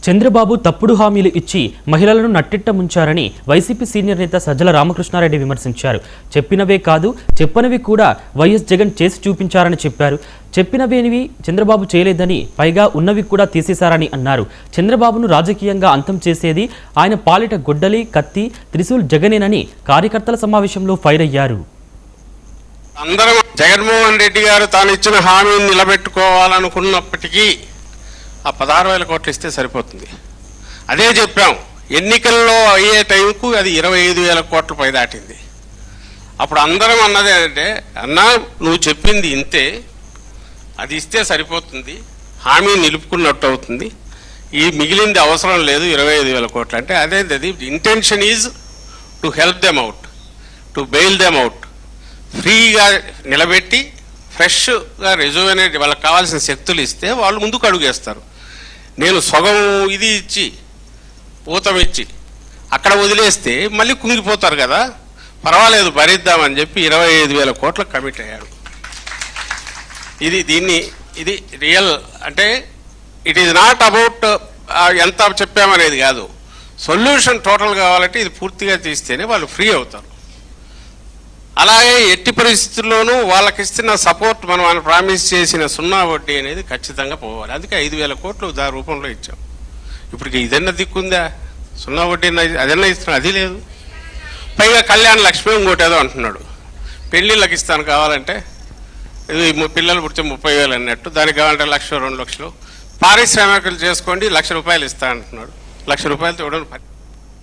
చంద్రబాబు తప్పుడు హామీలు ఇచ్చి మహిళలను నట్టిట్ట ముంచారని వైసీపీ సీనియర్ నేత సజ్జల రామకృష్ణారెడ్డి విమర్శించారు. చెప్పినవే కాదు చెప్పనివి కూడా వైఎస్ జగన్ చేసి చూపించారని చెప్పారు. చెప్పినవేనివి చంద్రబాబు చేయలేదని, పైగా ఉన్నవి కూడా తీసేశారని అన్నారు. చంద్రబాబును రాజకీయంగా అంతం చేసేది ఆయన పాలిట గొడ్డలి, కత్తి, త్రిశూల్ జగనేనని కార్యకర్తల సమావేశంలో ఫైర్ అయ్యారు. అందరం జగన్మోహన్ రెడ్డి గారు తాను ఇచ్చిన హామీని నిలబెట్టుకోవాలనుకున్నప్పటికీ ఆ 16,000 కోట్లు ఇస్తే సరిపోతుంది. అదే చెప్పాం. ఎన్నికల్లో అయ్యే టైంకు అది 25,000 కోట్ల పై దాటింది. అప్పుడు అందరం అన్నది అంటే, అన్నా నువ్వు చెప్పింది ఇంతే, అది ఇస్తే సరిపోతుంది, హామీ నిలుపుకున్నట్టు అవుతుంది, ఈ మిగిలింది అవసరం లేదు 25,000 కోట్లు అంటే. అదేంటది, intention is to help them out, to bail them out, ఫ్రీగా నిలబెట్టి ఫ్రెష్గా రెజ్యూనేట్ వాళ్ళకి కావాల్సిన శక్తులు ఇస్తే వాళ్ళు ముందుకు అడుగేస్తారు. నేను సగం ఇది ఇచ్చి ఊతం ఇచ్చి అక్కడ వదిలేస్తే మళ్ళీ కుంగిపోతారు కదా, పర్వాలేదు భరిద్దామని చెప్పి 25,000 కోట్లకు కమిట్ అయ్యాడు. ఇది రియల్ అంటే ఇట్ ఈజ్ నాట్ అబౌట్ ఎంత చెప్పామనేది కాదు, సొల్యూషన్ టోటల్ కావాలంటే ఇది పూర్తిగా తీస్తేనే వాళ్ళు ఫ్రీ అవుతారు. అలాగే ఎట్టి పరిస్థితుల్లోనూ వాళ్ళకి ఇస్తున్న సపోర్ట్ మనం ప్రామిస్ చేసిన 0 వడ్డీ అనేది ఖచ్చితంగా పోవాలి. అందుకే 5,000 కోట్లు దాని రూపంలో ఇచ్చాం. ఇప్పటికి ఇదన్నా దిక్కుందా? 0 వడ్డీ అదన్నా ఇస్తున్నా, అది లేదు. పైగా కళ్యాణ లక్ష్మి ఇంకోటి ఏదో అంటున్నాడు, పెళ్ళిళ్ళకి ఇస్తాను కావాలంటే, పిల్లలు పుడితే 30,000 అన్నట్టు, దానికి కావాలంటే 1,00,000 2 లక్షలు, పారిశ్రామికలు చేసుకోండి 1,00,000 రూపాయలు ఇస్తా అంటున్నాడు. 1,00,000 రూపాయలతో ఇవ్వడం